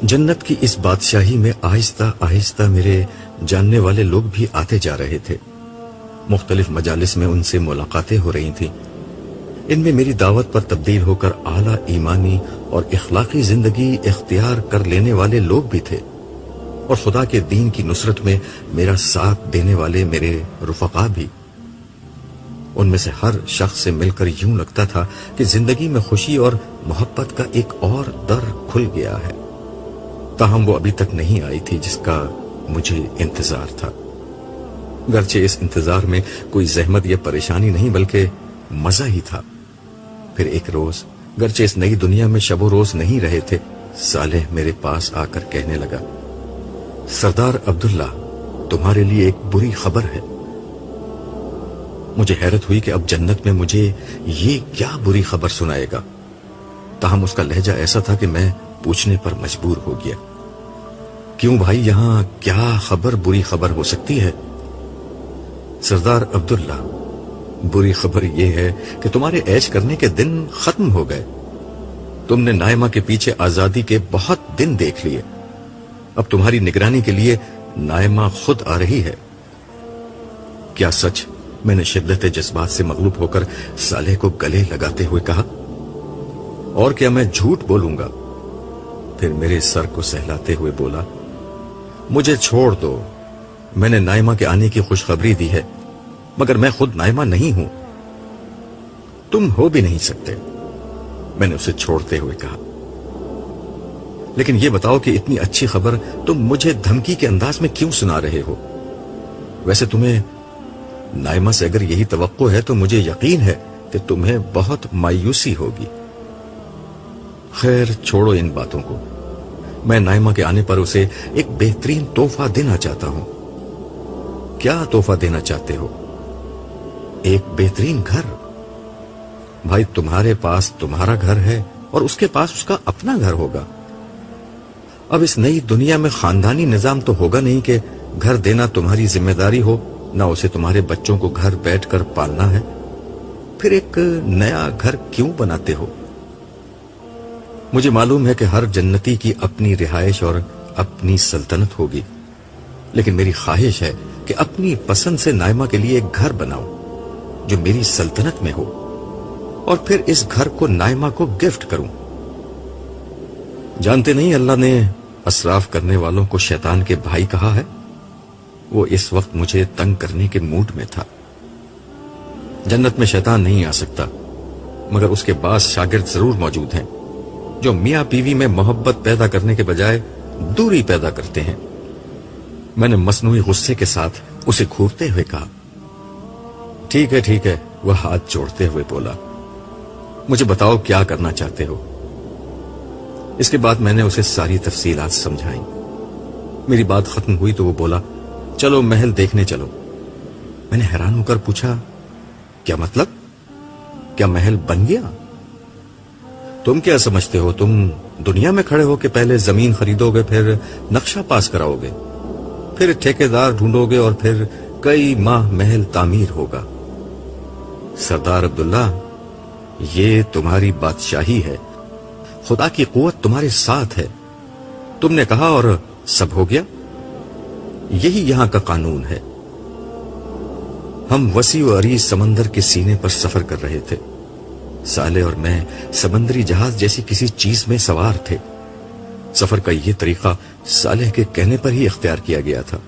جنت کی اس بادشاہی میں آہستہ آہستہ میرے جاننے والے لوگ بھی آتے جا رہے تھے. مختلف مجالس میں ان سے ملاقاتیں ہو رہی تھیں. ان میں میری دعوت پر تبدیل ہو کر اعلیٰ ایمانی اور اخلاقی زندگی اختیار کر لینے والے لوگ بھی تھے، اور خدا کے دین کی نصرت میں میرا ساتھ دینے والے میرے رفقا بھی. ان میں سے ہر شخص سے مل کر یوں لگتا تھا کہ زندگی میں خوشی اور محبت کا ایک اور در کھل گیا ہے. تاہم وہ ابھی تک نہیں آئی تھی جس کا مجھے انتظار تھا. گرچہ اس انتظار میں کوئی زحمت یا پریشانی نہیں بلکہ مزہ ہی تھا. پھر ایک روز، گرچہ اس نئی دنیا میں شب و روز نہیں رہے تھے، صالح میرے پاس آ کر کہنے لگا، سردار عبداللہ، تمہارے لیے ایک بری خبر ہے. مجھے حیرت ہوئی کہ اب جنت میں مجھے یہ کیا بری خبر سنائے گا. تاہم اس کا لہجہ ایسا تھا کہ میں پوچھنے پر مجبور ہو گیا، کیوں بھائی، یہاں کیا خبر بری خبر ہو سکتی ہے؟ سردار عبداللہ، بری خبر یہ ہے کہ تمہارے عیش کرنے کے دن ختم ہو گئے. تم نے نائمہ کے پیچھے آزادی کے بہت دن دیکھ لیے. اب تمہاری نگرانی کے لیے نائمہ خود آ رہی ہے. کیا سچ؟ میں نے شدت جذبات سے مغلوب ہو کر صالح کو گلے لگاتے ہوئے کہا. اور کیا میں جھوٹ بولوں گا؟ پھر میرے سر کو سہلاتے ہوئے بولا، مجھے چھوڑ دو. میں نے نائمہ کے آنے کی خوشخبری دی ہے، مگر میں خود نائمہ نہیں ہوں. تم ہو بھی نہیں سکتے، میں نے اسے چھوڑتے ہوئے کہا. لیکن یہ بتاؤ کہ اتنی اچھی خبر تم مجھے دھمکی کے انداز میں کیوں سنا رہے ہو؟ ویسے تمہیں نائمہ سے اگر یہی توقع ہے تو مجھے یقین ہے کہ تمہیں بہت مایوسی ہوگی. خیر چھوڑو ان باتوں کو. میں نائمہ کے آنے پر اسے ایک بہترین تحفہ دینا چاہتا ہوں. کیا تحفہ دینا چاہتے ہو؟ ایک بہترین گھر. بھائی، تمہارے پاس تمہارا گھر ہے اور اس کے پاس اس کا اپنا گھر ہوگا. اب اس نئی دنیا میں خاندانی نظام تو ہوگا نہیں کہ گھر دینا تمہاری ذمہ داری ہو، نہ اسے تمہارے بچوں کو گھر بیٹھ کر پالنا ہے. پھر ایک نیا گھر کیوں بناتے ہو؟ مجھے معلوم ہے کہ ہر جنتی کی اپنی رہائش اور اپنی سلطنت ہوگی، لیکن میری خواہش ہے کہ اپنی پسند سے نائمہ کے لیے ایک گھر بناؤں جو میری سلطنت میں ہو، اور پھر اس گھر کو نائمہ کو گفٹ کروں. جانتے نہیں اللہ نے اسراف کرنے والوں کو شیطان کے بھائی کہا ہے. وہ اس وقت مجھے تنگ کرنے کے موڈ میں تھا. جنت میں شیطان نہیں آ سکتا، مگر اس کے بعض شاگرد ضرور موجود ہیں جو میاں بیوی میں محبت پیدا کرنے کے بجائے دوری پیدا کرتے ہیں. میں نے مصنوعی غصے کے ساتھ اسے گھورتے ہوئے کہا، ٹھیک ہے ٹھیک ہے. وہ ہاتھ جوڑتے ہوئے بولا، مجھے بتاؤ کیا کرنا چاہتے ہو. اس کے بعد میں نے اسے ساری تفصیلات سمجھائیں. میری بات ختم ہوئی تو وہ بولا، چلو محل دیکھنے چلو. میں نے حیران ہو کر پوچھا، کیا مطلب؟ کیا محل بن گیا؟ تم کیا سمجھتے ہو؟ تم دنیا میں کھڑے ہو کہ پہلے زمین خریدو گے، پھر نقشہ پاس کراؤ گے، پھر ٹھیکیدار ڈھونڈو گے اور پھر کئی ماہ محل تعمیر ہوگا. سردار عبداللہ، یہ تمہاری بادشاہی ہے. خدا کی قوت تمہارے ساتھ ہے. تم نے کہا اور سب ہو گیا. یہی یہاں کا قانون ہے. ہم وسیع و عریض سمندر کے سینے پر سفر کر رہے تھے. صالح اور میں سمندری جہاز جیسی کسی چیز میں سوار تھے. سفر کا یہ طریقہ صالح کے کہنے پر ہی اختیار کیا گیا تھا،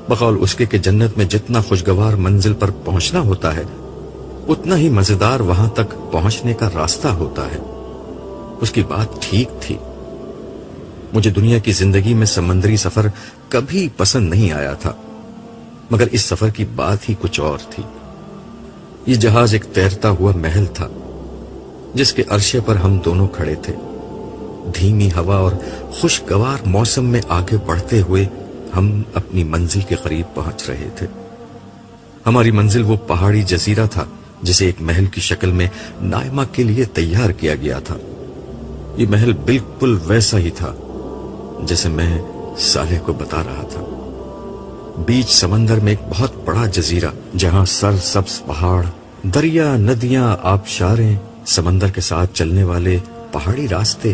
بقول اس کے کہ جنت میں جتنا خوشگوار منزل پر پہنچنا ہوتا ہے اتنا ہی مزیدار وہاں تک پہنچنے کا راستہ ہوتا ہے. اس کی بات ٹھیک تھی. مجھے دنیا کی زندگی میں سمندری سفر کبھی پسند نہیں آیا تھا، مگر اس سفر کی بات ہی کچھ اور تھی. یہ جہاز ایک تیرتا ہوا محل تھا جس کے عرشے پر ہم دونوں کھڑے تھے. دھیمی ہوا اور خوشگوار موسم میں آگے بڑھتے ہوئے ہم اپنی منزل کے قریب پہنچ رہے تھے. ہماری منزل وہ پہاڑی جزیرہ تھا جسے ایک محل کی شکل میں نائمہ کے لیے تیار کیا گیا تھا. یہ محل بالکل ویسا ہی تھا جیسے میں صالح کو بتا رہا تھا. بیچ سمندر میں ایک بہت بڑا جزیرہ جہاں سر سبز پہاڑ، دریا، ندیاں، آبشاریں، سمندر کے ساتھ چلنے والے پہاڑی راستے،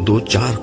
2-4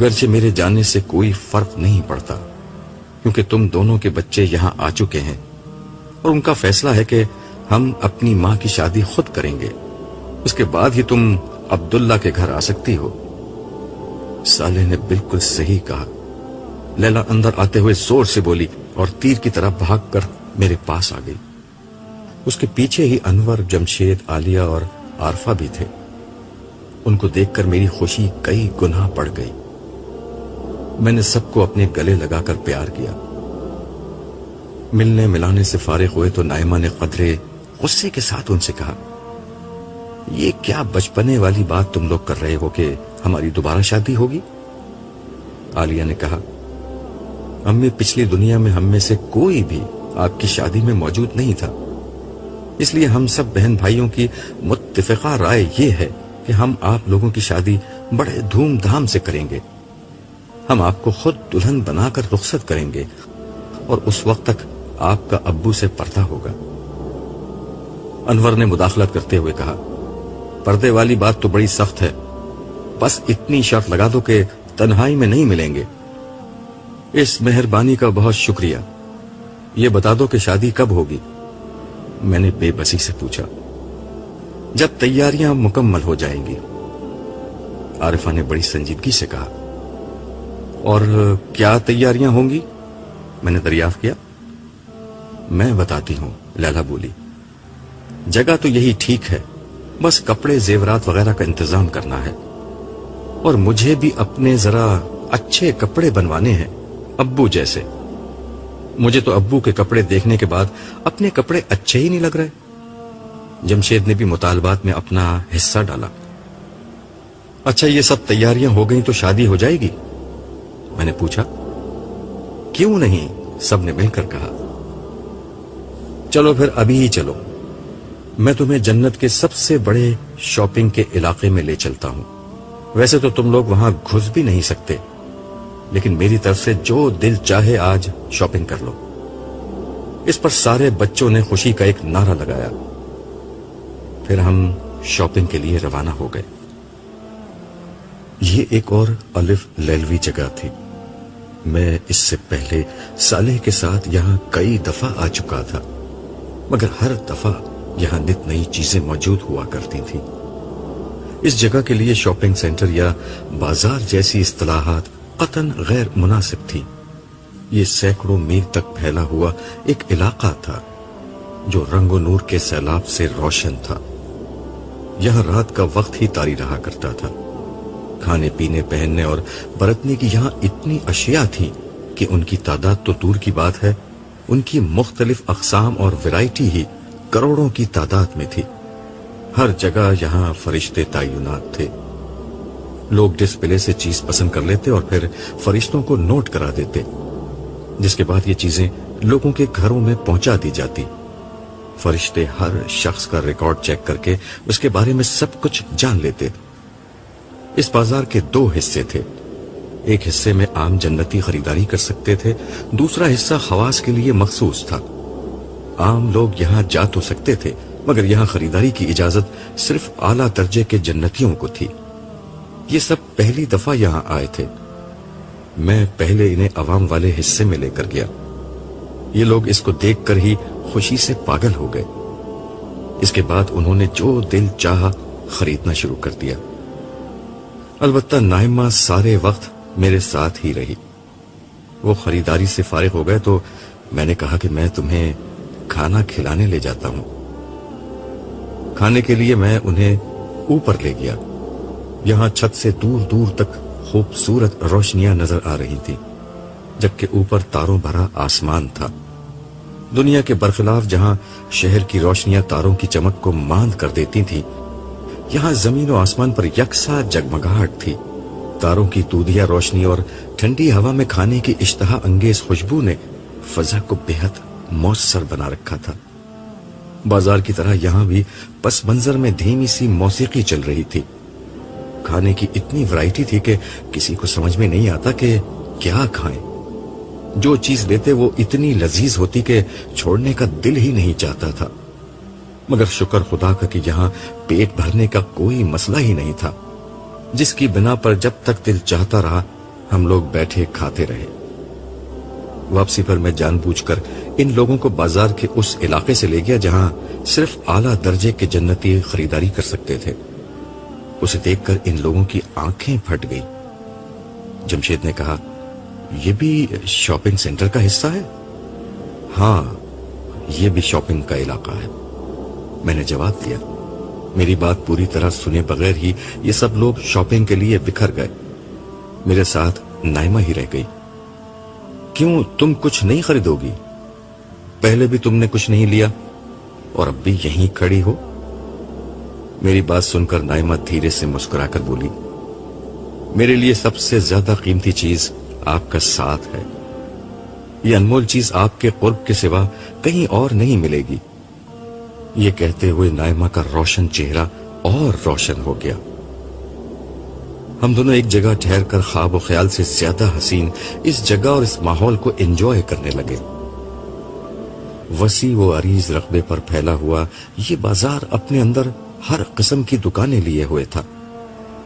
گرچہ میرے جانے سے کوئی فرق نہیں پڑتا، کیونکہ تم دونوں کے بچے یہاں آ چکے ہیں اور ان کا فیصلہ ہے کہ ہم اپنی ماں کی شادی خود کریں گے، اس کے بعد ہی تم عبداللہ کے گھر آ سکتی ہو۔ صالح نے بالکل صحیح کہا۔ لیلا اندر آتے ہوئے زور سے بولی اور تیر کی طرح بھاگ کر میرے پاس آ گئی۔ اس کے پیچھے ہی انور، جمشید، عالیہ اور عارفہ بھی تھے۔ ان کو دیکھ کر میری خوشی کئی گنا بڑھ گئی۔ میں نے سب کو اپنے گلے لگا کر پیار کیا۔ ملنے ملانے سے فارغ ہوئے تو نائمہ نے قدرے غصے کے ساتھ ان سے کہا، یہ کیا بچپنے والی بات تم لوگ کر رہے ہو کہ ہماری دوبارہ شادی ہوگی؟ عالیہ نے کہا، امی پچھلی دنیا میں ہم میں سے کوئی بھی آپ کی شادی میں موجود نہیں تھا، اس لیے ہم سب بہن بھائیوں کی متفقہ رائے یہ ہے کہ ہم آپ لوگوں کی شادی بڑے دھوم دھام سے کریں گے۔ ہم آپ کو خود دلہن بنا کر رخصت کریں گے اور اس وقت تک آپ کا ابو سے پردہ ہوگا۔ انور نے مداخلت کرتے ہوئے کہا، پردے والی بات تو بڑی سخت ہے، بس اتنی شرط لگا دو کہ تنہائی میں نہیں ملیں گے۔ اس مہربانی کا بہت شکریہ، یہ بتا دو کہ شادی کب ہوگی؟ میں نے بے بسی سے پوچھا۔ جب تیاریاں مکمل ہو جائیں گی، عارفہ نے بڑی سنجیدگی سے کہا۔ اور کیا تیاریاں ہوں گی؟ میں نے دریافت کیا۔ میں بتاتی ہوں، لیلا بولی، جگہ تو یہی ٹھیک ہے، بس کپڑے زیورات وغیرہ کا انتظام کرنا ہے، اور مجھے بھی اپنے ذرا اچھے کپڑے بنوانے ہیں، ابو جیسے۔ مجھے تو ابو کے کپڑے دیکھنے کے بعد اپنے کپڑے اچھے ہی نہیں لگ رہے۔ جمشید نے بھی مطالبات میں اپنا حصہ ڈالا۔ اچھا، یہ سب تیاریاں ہو گئیں تو شادی ہو جائے گی؟ میں نے پوچھا۔ کیوں نہیں؟ سب نے مل کر کہا۔ چلو پھر ابھی ہی چلو، میں تمہیں جنت کے سب سے بڑے شاپنگ کے علاقے میں لے چلتا ہوں۔ ویسے تو تم لوگ وہاں گھس بھی نہیں سکتے، لیکن میری طرف سے جو دل چاہے آج شاپنگ کر لو۔ اس پر سارے بچوں نے خوشی کا ایک نعرہ لگایا۔ پھر ہم شاپنگ کے لیے روانہ ہو گئے۔ یہ ایک اور الف لیلوی جگہ تھی۔ میں اس سے پہلے صالح کے ساتھ یہاں کئی دفعہ آ چکا تھا، مگر ہر دفعہ یہاں نت نئی چیزیں موجود ہوا کرتی تھیں۔ اس جگہ کے لیے شاپنگ سینٹر یا بازار جیسی اصطلاحات قطعاً غیر مناسب تھی۔ یہ سینکڑوں میل تک پھیلا ہوا ایک علاقہ تھا جو رنگ و نور کے سیلاب سے روشن تھا۔ یہاں رات کا وقت ہی طاری رہا کرتا تھا۔ کھانے پینے، پہننے اور برتنے کی یہاں اتنی اشیاء تھیں کہ ان کی تعداد تو دور کی بات ہے، ان کی مختلف اقسام اور ویرائٹی ہی کروڑوں کی تعداد میں تھی۔ ہر جگہ یہاں فرشتے تعینات تھے۔ لوگ ڈسپلے سے چیز پسند کر لیتے اور پھر فرشتوں کو نوٹ کرا دیتے، جس کے بعد یہ چیزیں لوگوں کے گھروں میں پہنچا دی جاتی۔ فرشتے ہر شخص کا ریکارڈ چیک کر کے اس کے بارے میں سب کچھ جان لیتے۔ اس بازار کے دو حصے تھے۔ ایک حصے میں عام جنتی خریداری کر سکتے تھے، دوسرا حصہ خواص کے لیے مخصوص تھا۔ عام لوگ یہاں جا تو سکتے تھے، مگر یہاں خریداری کی اجازت صرف اعلیٰ درجے کے جنتیوں کو تھی۔ یہ سب پہلی دفعہ یہاں آئے تھے۔ میں پہلے انہیں عوام والے حصے میں لے کر گیا۔ یہ لوگ اس کو دیکھ کر ہی خوشی سے پاگل ہو گئے۔ اس کے بعد انہوں نے جو دل چاہا خریدنا شروع کر دیا۔ البتہ نائمہ سارے وقت میرے ساتھ ہی رہی۔ وہ خریداری سے فارغ ہو گئے تو میں نے کہا کہ میں تمہیں کھانا کھلانے لے جاتا ہوں۔ کھانے کے لیے میں انہیں اوپر لے گیا۔ یہاں چھت سے دور دور تک خوبصورت روشنیاں نظر آ رہی تھی، جبکہ اوپر تاروں بھرا آسمان تھا۔ دنیا کے برخلاف جہاں شہر کی روشنیاں تاروں کی چمک کو ماند کر دیتی تھیں، یہاں زمین و آسمان پر یکساں جگمگاہٹ تھی۔ تاروں کی دودھیا روشنی اور ٹھنڈی ہوا میں کھانے کی اشتہا انگیز خوشبو نے فضا کو بے حد مؤثر بنا رکھا تھا۔ بازار کی طرح یہاں بھی پس منظر میں دھیمی سی موسیقی چل رہی تھی۔ کھانے کی اتنی ورائٹی تھی کہ کسی کو سمجھ میں نہیں آتا کہ کیا کھائیں۔ جو چیز لیتے وہ اتنی لذیذ ہوتی کہ چھوڑنے کا دل ہی نہیں چاہتا تھا۔ مگر شکر خدا کا کہ یہاں پیٹ بھرنے کا کوئی مسئلہ ہی نہیں تھا، جس کی بنا پر جب تک دل چاہتا رہا ہم لوگ بیٹھے کھاتے رہے. واپسی پر میں جان بوجھ کر ان لوگوں کو بازار کے اس علاقے سے لے گیا جہاں صرف اعلیٰ درجے کے جنتی خریداری کر سکتے تھے. اسے دیکھ کر ان لوگوں کی آنکھیں پھٹ گئی. جمشید نے کہا, یہ بھی شاپنگ سینٹر کا حصہ ہے؟ ہاں, یہ بھی شاپنگ کا علاقہ ہے, میں نے جواب دیا. میری بات پوری طرح سنے بغیر ہی یہ سب لوگ شاپنگ کے لیے بکھر گئے. میرے ساتھ نائمہ ہی رہ گئی. کیوں, تم کچھ نہیں خریدو گی؟ پہلے بھی تم نے کچھ نہیں لیا اور اب بھی یہیں کھڑی ہو. میری بات سن کر نائمہ دھیرے سے مسکرا کر بولی, میرے لیے سب سے زیادہ قیمتی چیز آپ کا ساتھ ہے. یہ انمول چیز آپ کے قرب کے سوا کہیں اور نہیں ملے گی. یہ کہتے ہوئے نائمہ کا روشن چہرہ اور روشن ہو گیا. ہم دونوں ایک جگہ ٹھہر کر خواب و خیال سے زیادہ حسین اس جگہ اور اس ماحول کو انجوائے کرنے لگے. وسیع و عریض رقبے پر پھیلا ہوا یہ بازار اپنے اندر ہر قسم کی دکانیں لیے ہوئے تھا.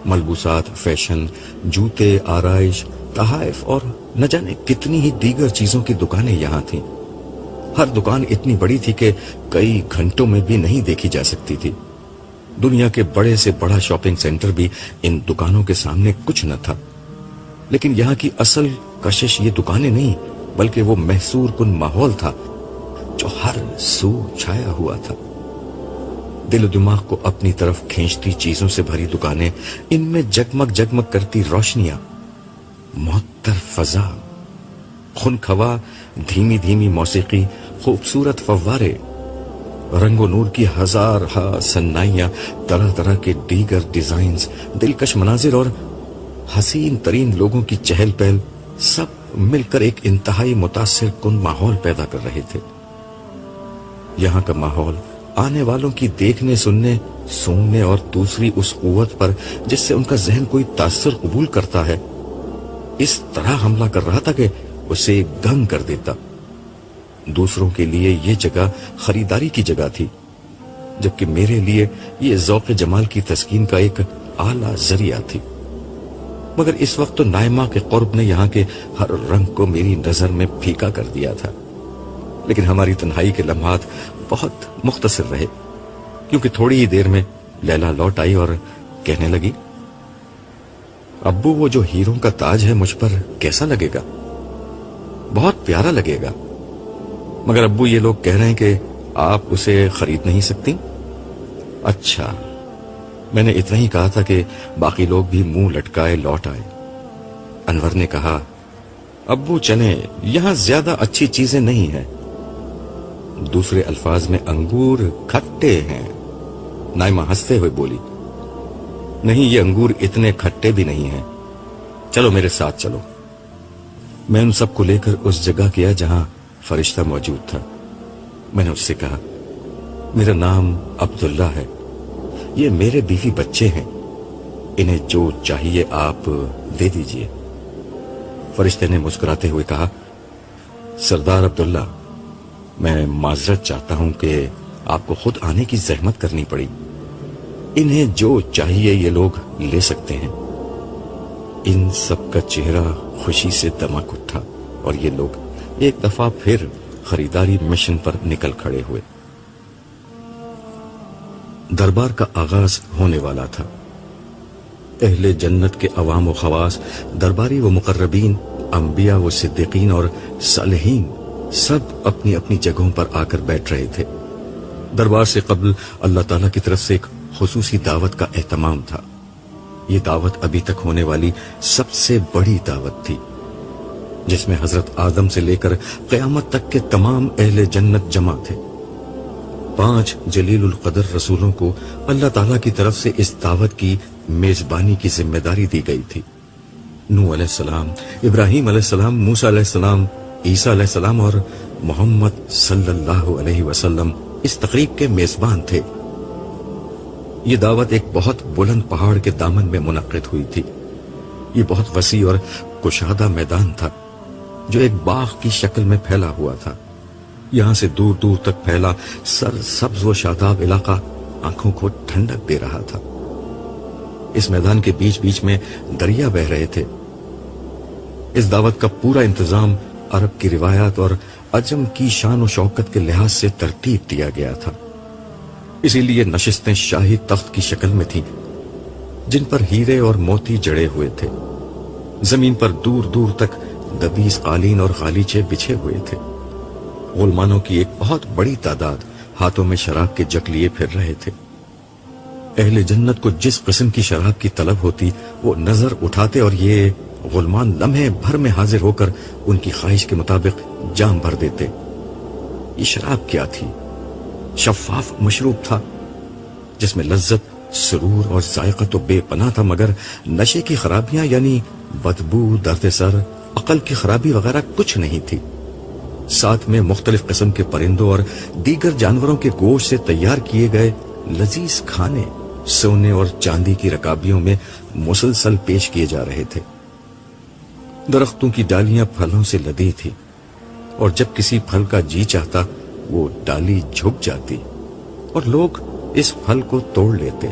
ملبوسات، فیشن، جوتے، آرائش، تحائف اور نہ جانے کتنی ہی دیگر چیزوں کی دکانیں یہاں تھیں. ہر دکان اتنی بڑی تھی کہ کئی گھنٹوں میں بھی نہیں دیکھی جا سکتی تھی. دنیا کے بڑے سے بڑا شاپنگ سینٹر بھی ان دکانوں کے سامنے کچھ نہ تھا. لیکن یہاں کی اصل کشش یہ دکانیں نہیں بلکہ وہ محصور کن ماحول تھا جو ہر سو چھایا ہوا تھا. دل و دماغ کو اپنی طرف کھینچتی چیزوں سے بھری دکانیں, ان میں جگمگ جگمگ کرتی روشنیاں, معطر فضا, خنخوا دھیمی دھیمی موسیقی, خوبصورت فوارے, رنگ و نور کی ہزار ہا سنائیاں, طرح طرح کے دیگر ڈیزائنز, دلکش مناظر اور حسین ترین لوگوں کی چہل پہل, سب مل کر ایک انتہائی متاثر کن ماحول پیدا کر رہے تھے. یہاں کا ماحول آنے والوں کی دیکھنے, سننے, سونگنے اور دوسری اس قوت پر جس سے ان کا ذہن کوئی تاثر قبول کرتا ہے, اس طرح حملہ کر رہا تھا کہ اسے گنگ کر دیتا. دوسروں کے لیے یہ جگہ خریداری کی جگہ تھی, جبکہ میرے لیے یہ ذوق جمال کی تسکین کا ایک اعلیٰ ذریعہ تھی. مگر اس وقت تو نائمہ کے قرب نے یہاں کے ہر رنگ کو میری نظر میں پھیکا کر دیا تھا. لیکن ہماری تنہائی کے لمحات بہت مختصر رہے, کیونکہ تھوڑی ہی دیر میں لیلا لوٹ آئی اور کہنے لگی, ابو وہ جو ہیروں کا تاج ہے مجھ پر کیسا لگے گا؟ بہت پیارا لگے گا, مگر ابو یہ لوگ کہہ رہے ہیں کہ آپ اسے خرید نہیں سکتی. اچھا, میں نے اتنا ہی کہا تھا کہ باقی لوگ بھی منہ لٹکائے لوٹ آئے. انور نے کہا, ابو چلیں, یہاں زیادہ اچھی چیزیں نہیں ہیں. دوسرے الفاظ میں انگور کھٹے ہیں. نائمہ ہنستے ہوئے بولی, نہیں, یہ انگور اتنے کھٹے بھی نہیں ہیں, چلو میرے ساتھ چلو. میں ان سب کو لے کر اس جگہ گیا جہاں فرشتہ موجود تھا. میں نے اس سے کہا, میرا نام عبداللہ ہے, یہ میرے بیوی بچے ہیں, انہیں جو چاہیے آپ دے دیجئے. فرشتے نے مسکراتے ہوئے کہا, سردار عبداللہ, میں معذرت چاہتا ہوں کہ آپ کو خود آنے کی زحمت کرنی پڑی. انہیں جو چاہیے یہ لوگ لے سکتے ہیں. ان سب کا چہرہ خوشی سے دمک اٹھا اور یہ لوگ ایک دفعہ پھر خریداری مشن پر نکل کھڑے ہوئے. دربار کا آغاز ہونے والا تھا. اہل جنت کے عوام و خواص, درباری و مقربین, انبیاء و صدیقین اور صالحین سب اپنی اپنی جگہوں پر آ کر بیٹھ رہے تھے. دربار سے قبل اللہ تعالیٰ کی طرف سے ایک خصوصی دعوت کا اہتمام تھا. یہ دعوت ابھی تک ہونے والی سب سے بڑی دعوت تھی, جس میں حضرت آدم سے لے کر قیامت تک کے تمام اہل جنت جمع تھے. 5 جلیل القدر رسولوں کو اللہ تعالیٰ کی طرف سے اس دعوت کی میزبانی کی ذمہ داری دی گئی تھی. نوح علیہ السلام, ابراہیم علیہ السلام, موسیٰ علیہ السلام, عیسیٰ علیہ السلام اور محمد صلی اللہ علیہ وسلم اس تقریب کے میزبان تھے. یہ دعوت ایک بہت بلند پہاڑ کے دامن میں منعقد ہوئی تھی. یہ بہت وسیع اور کشادہ میدان تھا جو ایک باغ کی شکل میں پھیلا ہوا تھا. یہاں سے دور دور تک پھیلا سر سبز و شاداب علاقہ آنکھوں کو ٹھنڈک دے رہا تھا. اس میدان کے بیچ بیچ میں دریا بہ رہے تھے. اس دعوت کا پورا انتظام عرب کی روایات اور عجم کی شان و شوکت کے لحاظ سے ترتیب دیا گیا تھا، اسی لیے نشستیں شاہی تخت کی شکل میں تھیں جن پر ہیرے اور موتی جڑے ہوئے تھے۔ زمین پر دور دور تک دبیز قالین اور غالیچے بچھے ہوئے تھے۔ غلمانوں کی ایک بہت بڑی تعداد ہاتھوں میں شراب کے جگ لیے پھر رہے تھے۔ اہل جنت کو جس قسم کی شراب کی طلب ہوتی وہ نظر اٹھاتے اور یہ غلمان لمحے بھر میں حاضر ہو کر ان کی خواہش کے مطابق جام بھر دیتے۔ یہ شراب کیا تھی؟ شفاف مشروب تھا جس میں لذت، سرور اور ذائقہ تو بے پناہ تھا، مگر نشے کی خرابیاں یعنی بدبو، درد سر، عقل کی خرابی وغیرہ کچھ نہیں تھی۔ ساتھ میں مختلف قسم کے پرندوں اور دیگر جانوروں کے گوشت سے تیار کیے گئے لذیذ کھانے سونے اور چاندی کی رکابیوں میں مسلسل پیش کیے جا رہے تھے۔ درختوں کی ڈالیاں پھلوں سے لدی تھی اور جب کسی پھل کا جی چاہتا وہ ڈالی جھک جاتی اور لوگ اس پھل کو توڑ لیتے۔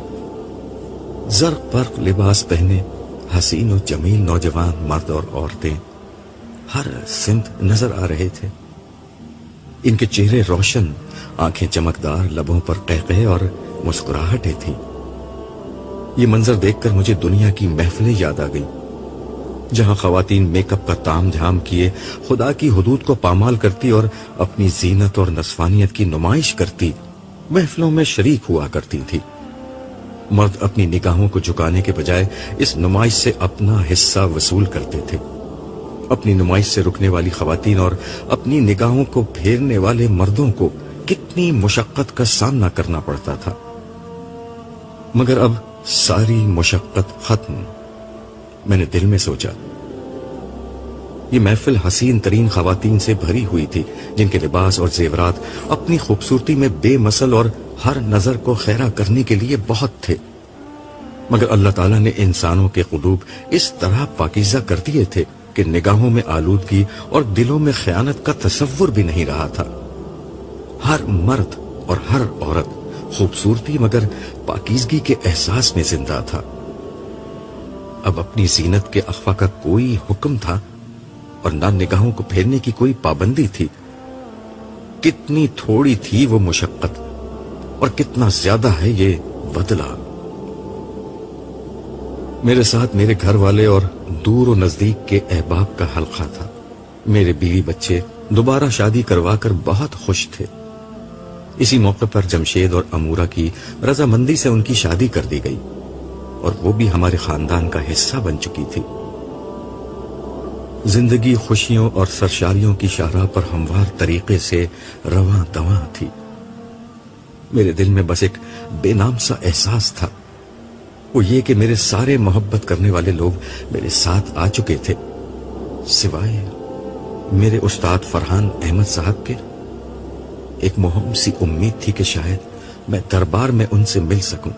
زرق برق لباس پہنے حسین و جمیل نوجوان مرد اور عورتیں ہر سمت نظر آ رہے تھے۔ ان کے چہرے روشن، آنکھیں چمکدار، لبوں پر قہقہے اور مسکراہٹیں تھیں۔ یہ منظر دیکھ کر مجھے دنیا کی محفلیں یاد آ گئی جہاں خواتین میک اپ کا تام جھام کیے خدا کی حدود کو پامال کرتی اور اپنی زینت اور نسوانیت کی نمائش کرتی محفلوں میں شریک ہوا کرتی تھی۔ مرد اپنی نگاہوں کو جھکانے کے بجائے اس نمائش سے اپنا حصہ وصول کرتے تھے۔ اپنی نمائش سے رکنے والی خواتین اور اپنی نگاہوں کو پھیرنے والے مردوں کو کتنی مشقت کا سامنا کرنا پڑتا تھا، مگر اب ساری مشقت ختم۔ میں نے دل میں سوچا یہ محفل حسین ترین خواتین سے بھری ہوئی تھی جن کے لباس اور زیورات اپنی خوبصورتی میں بے مثل اور ہر نظر کو خیرہ کرنے کے لیے بہت تھے، مگر اللہ تعالیٰ نے انسانوں کے قلوب اس طرح پاکیزہ کر دیے تھے کہ نگاہوں میں آلودگی اور دلوں میں خیانت کا تصور بھی نہیں رہا تھا۔ ہر مرد اور ہر عورت خوبصورتی مگر پاکیزگی کے احساس میں زندہ تھا۔ اب اپنی زینت کے اخفا کا کوئی حکم تھا اور نہ نگاہوں کو پھیرنے کی کوئی پابندی تھی۔ کتنی تھوڑی تھی وہ مشقت اور کتنا زیادہ ہے یہ بدلہ۔ میرے ساتھ میرے گھر والے اور دور و نزدیک کے احباب کا حلقہ تھا۔ میرے بیوی بچے دوبارہ شادی کروا کر بہت خوش تھے۔ اسی موقع پر جمشید اور امورہ کی رضامندی سے ان کی شادی کر دی گئی اور وہ بھی ہمارے خاندان کا حصہ بن چکی تھی۔ زندگی خوشیوں اور سرشاریوں کی شاہراہ پر ہموار طریقے سے رواں دواں تھی۔ میرے دل میں بس ایک بے نام سا احساس تھا، وہ یہ کہ میرے سارے محبت کرنے والے لوگ میرے ساتھ آ چکے تھے سوائے میرے استاد فرحان احمد صاحب کے۔ ایک مہم سی امید تھی کہ شاید میں دربار میں ان سے مل سکوں۔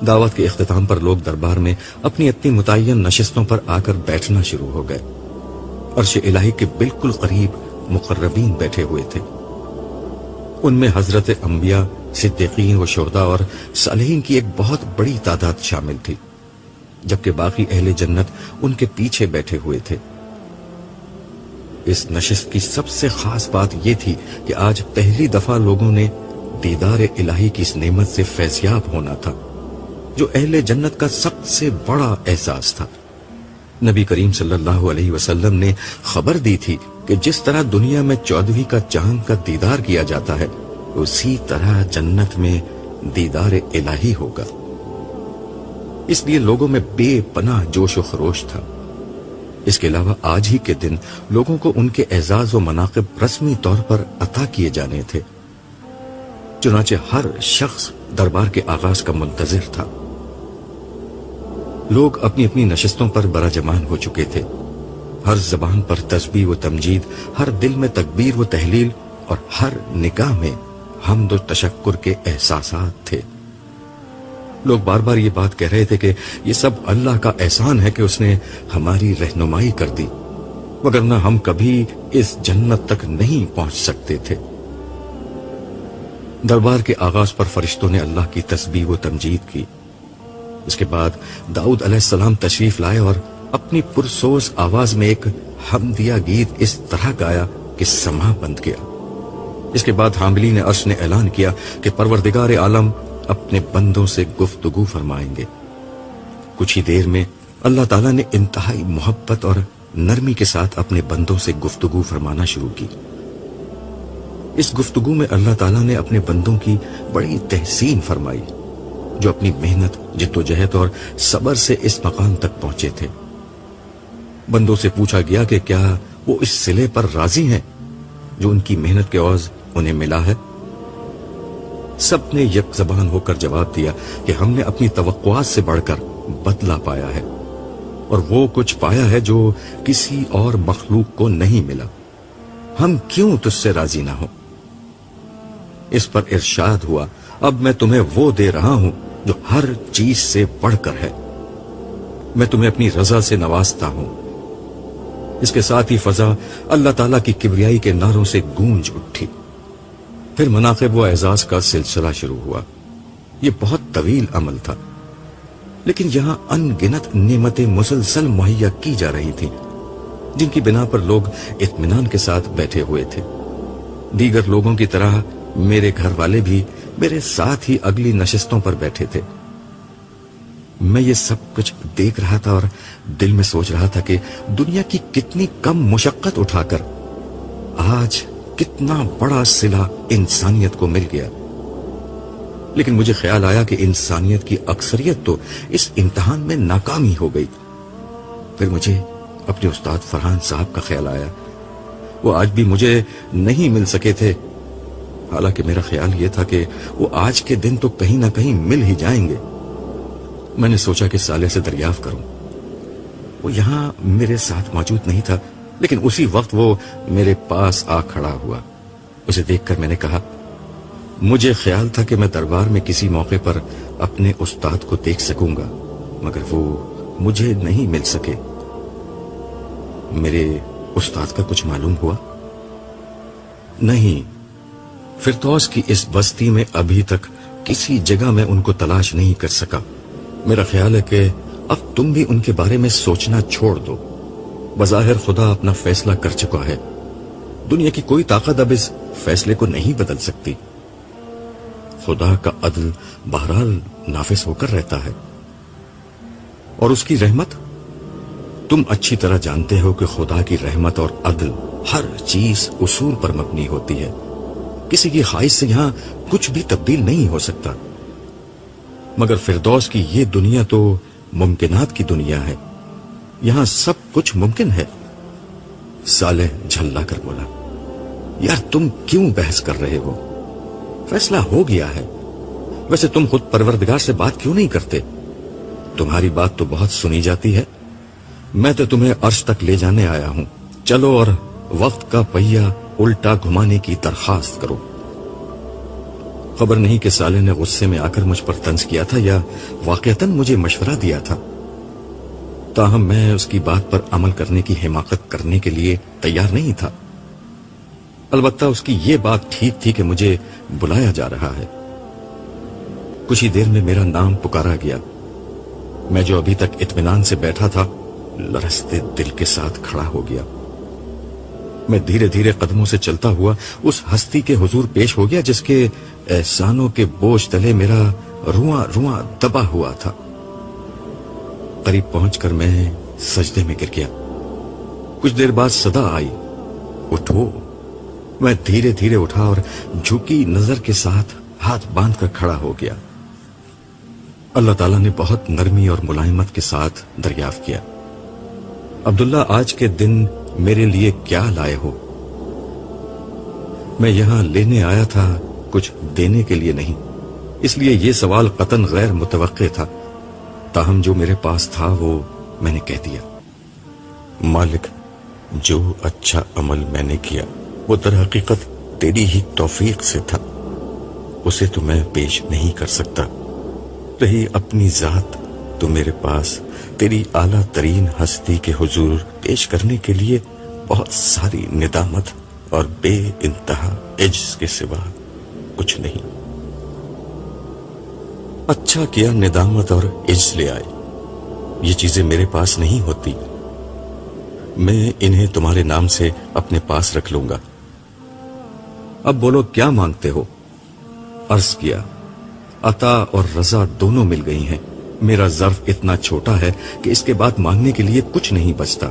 دعوت کے اختتام پر لوگ دربار میں اپنی اپنی متعین نشستوں پر آ کر بیٹھنا شروع ہو گئے۔ عرش الہی کے بالکل قریب مقربین بیٹھے ہوئے تھے۔ ان میں حضرت انبیاء، صدیقین و شہداء اور صالحین کی ایک بہت بڑی تعداد شامل تھی، جبکہ باقی اہل جنت ان کے پیچھے بیٹھے ہوئے تھے۔ اس نشست کی سب سے خاص بات یہ تھی کہ آج پہلی دفعہ لوگوں نے دیدار الہی کی اس نعمت سے فیضیاب ہونا تھا جو اہل جنت کا سب سے بڑا احساس تھا۔ نبی کریم صلی اللہ علیہ وسلم نے خبر دی تھی کہ جس طرح دنیا میں 14ویں کا چاند کا دیدار کیا جاتا ہے اسی طرح جنت میں دیدار الہی ہوگا۔ اس لیے لوگوں میں بے پناہ جوش و خروش تھا۔ اس کے علاوہ آج ہی کے دن لوگوں کو ان کے اعزاز و مناقب رسمی طور پر عطا کیے جانے تھے، چنانچہ ہر شخص دربار کے آغاز کا منتظر تھا۔ لوگ اپنی اپنی نشستوں پر براجمان ہو چکے تھے۔ ہر زبان پر تسبیح و تمجید، ہر دل میں تکبیر و تحلیل اور ہر نگاہ میں حمد و تشکر کے احساسات تھے۔ لوگ بار بار یہ بات کہہ رہے تھے کہ یہ سب اللہ کا احسان ہے کہ اس نے ہماری رہنمائی کر دی، وگرنہ ہم کبھی اس جنت تک نہیں پہنچ سکتے تھے۔ دربار کے آغاز پر فرشتوں نے اللہ کی تسبیح و تمجید کی۔ اس کے بعد داؤد علیہ السلام تشریف لائے اور اپنی پرسوز آواز میں ایک حمدیہ گیت اس طرح گایا کہ سما بند گیا۔ اس کے بعد حاملین عرش نے اعلان کیا کہ پروردگار عالم اپنے بندوں سے گفتگو فرمائیں گے۔ کچھ ہی دیر میں اللہ تعالیٰ نے انتہائی محبت اور نرمی کے ساتھ اپنے بندوں سے گفتگو فرمانا شروع کی۔ اس گفتگو میں اللہ تعالیٰ نے اپنے بندوں کی بڑی تحسین فرمائی جو اپنی محنت، جدوجہد اور صبر سے اس مقام تک پہنچے تھے۔ بندوں سے پوچھا گیا کہ کیا وہ اس صلے پر راضی ہیں جو ان کی محنت کے عوض انہیں ملا ہے؟ سب نے یک زبان ہو کر جواب دیا کہ ہم نے اپنی توقعات سے بڑھ کر بدلہ پایا ہے، اور وہ کچھ پایا ہے جو کسی اور مخلوق کو نہیں ملا۔ ہم کیوں تجھ سے راضی نہ ہوں؟ اس پر ارشاد ہوا، اب میں تمہیں وہ دے رہا ہوں جو ہر چیز سے بڑھ کر ہے، میں تمہیں اپنی رضا سے نوازتا ہوں۔ اس کے ساتھ ہی فضا اللہ تعالیٰ کی کبریائی کے نعروں سے گونج اٹھی۔ پھر مناقب و اعزاز کا سلسلہ شروع ہوا۔ یہ بہت طویل عمل تھا، لیکن یہاں ان گنت نعمتیں مسلسل مہیا کی جا رہی تھیں جن کی بنا پر لوگ اطمینان کے ساتھ بیٹھے ہوئے تھے۔ دیگر لوگوں کی طرح میرے گھر والے بھی میرے ساتھ ہی اگلی نشستوں پر بیٹھے تھے۔ میں یہ سب کچھ دیکھ رہا تھا اور دل میں سوچ رہا تھا کہ دنیا کی کتنی کم مشقت اٹھا کر آج کتنا بڑا صلہ انسانیت کو مل گیا۔ لیکن مجھے خیال آیا کہ انسانیت کی اکثریت تو اس امتحان میں ناکامی ہو گئی۔ پھر مجھے اپنے استاد فرحان صاحب کا خیال آیا۔ وہ آج بھی مجھے نہیں مل سکے تھے، حالانکہ میرا خیال یہ تھا کہ وہ آج کے دن تو کہیں نہ کہیں مل ہی جائیں گے۔ میں نے سوچا کہ صالح سے دریافت کروں۔ وہ یہاں میرے ساتھ موجود نہیں تھا، لیکن اسی وقت وہ میرے پاس آ کھڑا ہوا۔ اسے دیکھ کر میں نے کہا، مجھے خیال تھا کہ میں دربار میں کسی موقع پر اپنے استاد کو دیکھ سکوں گا، مگر وہ مجھے نہیں مل سکے۔ میرے استاد کا کچھ معلوم ہوا؟ نہیں، فردوس کی اس بستی میں ابھی تک کسی جگہ میں ان کو تلاش نہیں کر سکا۔ میرا خیال ہے کہ اب تم بھی ان کے بارے میں سوچنا چھوڑ دو۔ بظاہر خدا اپنا فیصلہ کر چکا ہے، دنیا کی کوئی طاقت اب اس فیصلے کو نہیں بدل سکتی۔ خدا کا عدل بہرحال نافذ ہو کر رہتا ہے، اور اس کی رحمت، تم اچھی طرح جانتے ہو کہ خدا کی رحمت اور عدل ہر چیز اصول پر مبنی ہوتی ہے۔ کسی کی خواہش سے یہاں کچھ بھی تبدیل نہیں ہو سکتا، مگر فردوس کی یہ دنیا تو ممکنات کی دنیا ہے، یہاں سب کچھ ممکن ہے۔ صالح جھلا کر بولا، یار تم کیوں بحث کر رہے ہو؟ فیصلہ ہو گیا ہے۔ ویسے تم خود پروردگار سے بات کیوں نہیں کرتے؟ تمہاری بات تو بہت سنی جاتی ہے۔ میں تو تمہیں عرش تک لے جانے آیا ہوں، چلو اور وقت کا پہیہ الٹا گھمانے کی درخواست کرو۔ خبر نہیں کہ صالح نے غصے میں آ کر مجھ پر طنز کیا تھا یا واقعتاً مجھے مشورہ دیا تھا، تاہم میں اس کی بات پر عمل کرنے کی حماقت کرنے کے لیے تیار نہیں تھا۔ البتہ اس کی یہ بات ٹھیک تھی کہ مجھے بلایا جا رہا ہے۔ کچھ ہی دیر میں میرا نام پکارا گیا۔ میں جو ابھی تک اطمینان سے بیٹھا تھا، لرزتے دل کے ساتھ کھڑا ہو گیا۔ میں دھیرے دھیرے قدموں سے چلتا ہوا اس ہستی کے حضور پیش ہو گیا جس کے احسانوں کے بوجھ تلے میرا رواں رواں دبا ہوا تھا۔ قریب پہنچ کر میں سجدے میں گر گیا۔ کچھ دیر بعد صدا آئی، اٹھو۔ میں دھیرے دھیرے اٹھا اور جھکی نظر کے ساتھ ہاتھ باندھ کر کھڑا ہو گیا۔ اللہ تعالیٰ نے بہت نرمی اور ملائمت کے ساتھ دریافت کیا، عبداللہ آج کے دن میرے لیے کیا لائے ہو؟ میں یہاں لینے آیا تھا، کچھ دینے کے لیے نہیں، اس لیے یہ سوال قطعاً غیر متوقع تھا، تاہم جو میرے پاس تھا وہ میں نے کہہ دیا۔ مالک، جو اچھا عمل میں نے کیا وہ در حقیقت تیری ہی توفیق سے تھا، اسے تو میں پیش نہیں کر سکتا۔ رہی اپنی ذات تو میرے پاس تیری اعلیٰ ترین ہستی کے حضور پیش کرنے کے لیے بہت ساری ندامت اور بے انتہا عجز کے سوا کچھ نہیں۔ اچھا کیا ندامت اور عجز لے آئے، یہ چیزیں میرے پاس نہیں ہوتی، میں انہیں تمہارے نام سے اپنے پاس رکھ لوں گا۔ اب بولو کیا مانگتے ہو؟ عرض کیا، عطا اور رضا دونوں مل گئی ہیں، میرا ظرف اتنا چھوٹا ہے کہ اس کے بعد مانگنے کے لیے کچھ نہیں بچتا،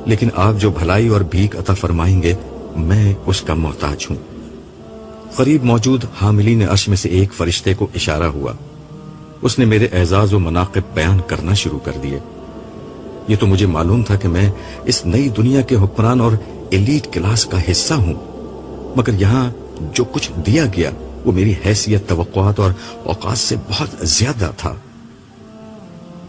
لیکن آپ جو بھلائی اور بھیک عطا فرمائیں گے میں اس کا محتاج ہوں۔ قریب موجود حاملین عرش میں سے ایک فرشتے کو اشارہ ہوا، اس نے میرے اعزاز و مناقب بیان کرنا شروع کر دیے۔ یہ تو مجھے معلوم تھا کہ میں اس نئی دنیا کے حکمران اور ایلیٹ کلاس کا حصہ ہوں، مگر یہاں جو کچھ دیا گیا وہ میری حیثیت، توقعات اور اوقات سے بہت زیادہ تھا۔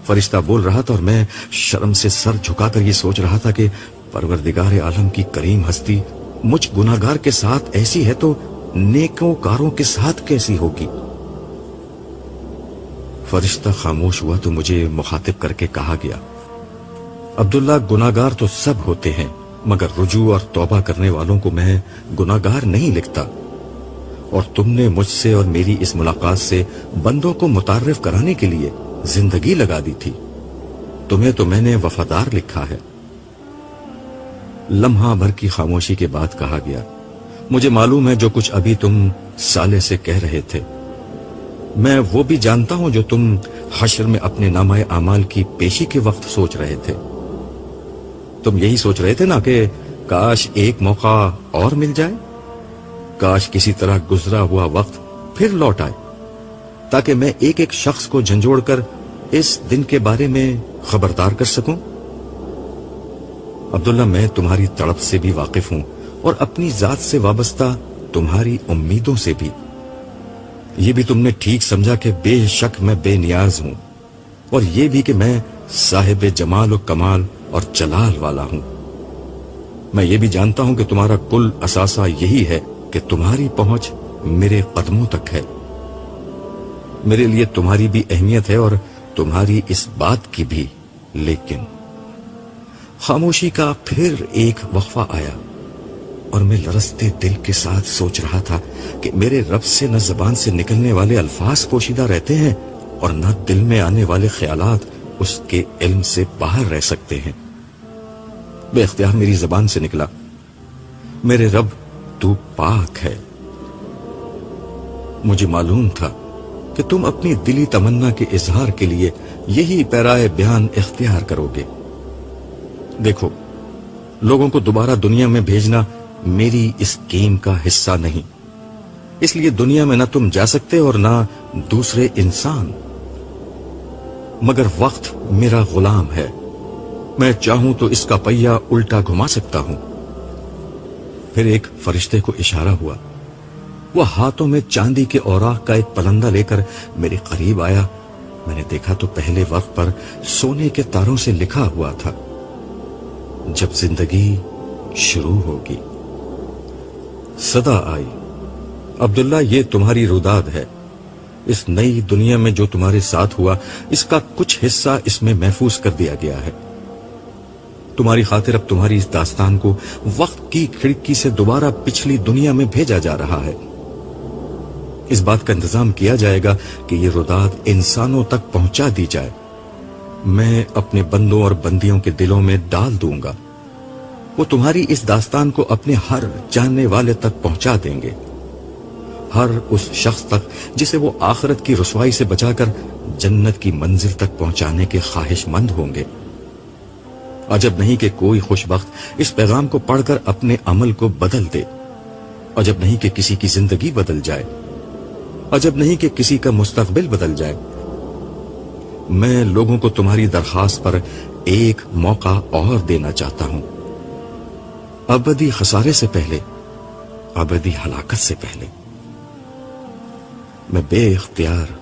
فرشتہ بول رہا تھا اور میں شرم سے سر جھکا کر یہ سوچ رہا تھا کہ پروردگار عالم کی کریم ہستی مجھ گناہگار کے ساتھ ایسی ہے تو نیکوں کاروں کے ساتھ کیسی ہوگی۔ فرشتہ خاموش ہوا تو مجھے مخاطب کر کے کہا گیا، عبداللہ گناہگار تو سب ہوتے ہیں، مگر رجوع اور توبہ کرنے والوں کو میں گناہگار نہیں لکھتا، اور تم نے مجھ سے اور میری اس ملاقات سے بندوں کو متعارف کرانے کے لیے زندگی لگا دی تھی، تمہیں تو میں نے وفادار لکھا ہے۔ لمحہ بھر کی خاموشی کے بعد کہا گیا، مجھے معلوم ہے جو کچھ ابھی تم سالے سے کہہ رہے تھے، میں وہ بھی جانتا ہوں جو تم حشر میں اپنے نامہ اعمال کی پیشی کے وقت سوچ رہے تھے۔ تم یہی سوچ رہے تھے نا کہ کاش ایک موقع اور مل جائے، کاش کسی طرح گزرا ہوا وقت پھر لوٹ آئے، تاکہ میں ایک ایک شخص کو جھنجھوڑ کر اس دن کے بارے میں خبردار کر سکوں۔ عبداللہ میں تمہاری تڑپ سے بھی واقف ہوں اور اپنی ذات سے وابستہ تمہاری امیدوں سے بھی۔ یہ بھی تم نے ٹھیک سمجھا کہ بے شک میں بے نیاز ہوں، اور یہ بھی کہ میں صاحب جمال و کمال اور جلال والا ہوں۔ میں یہ بھی جانتا ہوں کہ تمہارا کل اثاثہ یہی ہے کہ تمہاری پہنچ میرے قدموں تک ہے۔ میرے لیے تمہاری بھی اہمیت ہے اور تمہاری اس بات کی بھی، لیکن خاموشی کا پھر ایک وقفہ آیا اور میں لرزتے دل کے ساتھ سوچ رہا تھا کہ میرے رب سے نہ زبان سے نکلنے والے الفاظ پوشیدہ رہتے ہیں اور نہ دل میں آنے والے خیالات اس کے علم سے باہر رہ سکتے ہیں۔ بے اختیار میری زبان سے نکلا، میرے رب تو پاک ہے۔ مجھے معلوم تھا کہ تم اپنی دلی تمنا کے اظہار کے لیے یہی پیرائے بیان اختیار کرو گے۔ دیکھو، لوگوں کو دوبارہ دنیا میں بھیجنا میری اس گیم کا حصہ نہیں، اس لیے دنیا میں نہ تم جا سکتے اور نہ دوسرے انسان، مگر وقت میرا غلام ہے، میں چاہوں تو اس کا پہیہ الٹا گھما سکتا ہوں۔ پھر ایک فرشتے کو اشارہ ہوا، وہ ہاتھوں میں چاندی کے اوراق کا ایک پلندہ لے کر میرے قریب آیا۔ میں نے دیکھا تو پہلے وقت پر سونے کے تاروں سے لکھا ہوا تھا، جب زندگی شروع ہوگی۔ صدا آئی، عبداللہ یہ تمہاری روداد ہے، اس نئی دنیا میں جو تمہارے ساتھ ہوا اس کا کچھ حصہ اس میں محفوظ کر دیا گیا ہے۔ تمہاری خاطر اب تمہاری اس داستان کو وقت کی کھڑکی سے دوبارہ پچھلی دنیا میں بھیجا جا رہا ہے۔ اس بات کا انتظام کیا جائے گا کہ یہ روداد انسانوں تک پہنچا دی جائے۔ میں اپنے بندوں اور بندیوں کے دلوں میں ڈال دوں گا، وہ تمہاری اس داستان کو اپنے ہر جاننے والے تک پہنچا دیں گے، ہر اس شخص تک جسے وہ آخرت کی رسوائی سے بچا کر جنت کی منزل تک پہنچانے کے خواہش مند ہوں گے۔ عجب نہیں کہ کوئی خوش بخت اس پیغام کو پڑھ کر اپنے عمل کو بدل دے، عجب نہیں کہ کسی کی زندگی بدل جائے، عجب نہیں کہ کسی کا مستقبل بدل جائے۔ میں لوگوں کو تمہاری درخواست پر ایک موقع اور دینا چاہتا ہوں، ابدی خسارے سے پہلے، ابدی ہلاکت سے پہلے۔ میں بے اختیار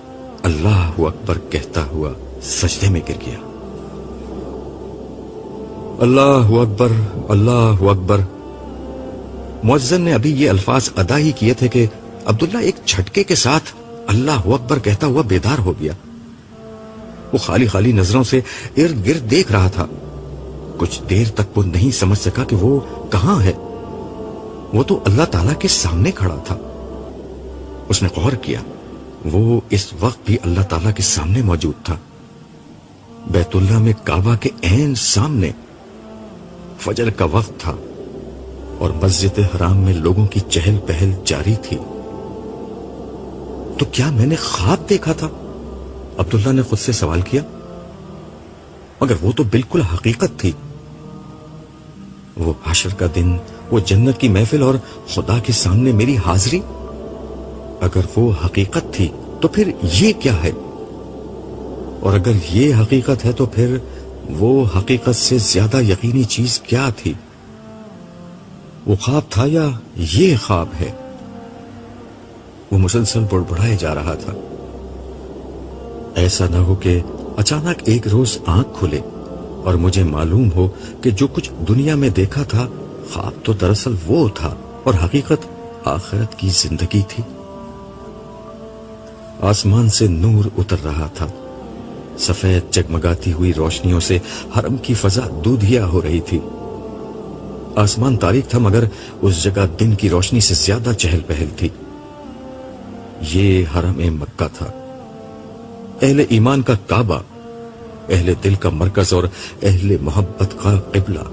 اللہ اکبر کہتا ہوا سجدے میں گر گیا۔ اللہ اکبر، اللہ اکبر۔ مؤذن نے ابھی یہ الفاظ ادا ہی کیے تھے کہ عبداللہ ایک جھٹکے کے ساتھ اللہ اکبر کہتا ہوا بیدار ہو گیا۔ وہ خالی خالی نظروں سے ارد گرد دیکھ رہا تھا۔ کچھ دیر تک وہ نہیں سمجھ سکا کہ وہ کہاں ہے، وہ تو اللہ تعالیٰ کے سامنے کھڑا تھا۔ اس نے غور کیا، وہ اس وقت بھی اللہ تعالیٰ کے سامنے موجود تھا۔ بیت اللہ میں کعبہ کے عین سامنے فجر کا وقت تھا اور مسجد حرام میں لوگوں کی چہل پہل جاری تھی. تو کیا میں نے خواب دیکھا تھا؟ عبداللہ نے خود سے سوال کیا. مگر وہ تو بالکل حقیقت تھی. وہ حشر کا دن، وہ جنت کی محفل اور خدا کے سامنے میری حاضری. اگر وہ حقیقت تھی تو پھر یہ کیا ہے؟ اور اگر یہ حقیقت ہے تو پھر وہ حقیقت سے زیادہ یقینی چیز کیا تھی؟ وہ خواب تھا یا یہ خواب ہے؟ وہ مسلسل بڑبڑائے جا رہا تھا. ایسا نہ ہو کہ اچانک ایک روز آنکھ کھلے اور مجھے معلوم ہو کہ جو کچھ دنیا میں دیکھا تھا خواب تو دراصل وہ تھا اور حقیقت آخرت کی زندگی تھی. آسمان سے نور اتر رہا تھا. سفید جگمگاتی ہوئی روشنیوں سے حرم کی فضا دودھیا ہو رہی تھی. آسمان تاریک تھا مگر اس جگہ دن کی روشنی سے زیادہ چہل پہل تھی. یہ حرم مکہ تھا، اہل ایمان کا کعبہ، اہل دل کا مرکز اور اہل محبت کا قبلہ.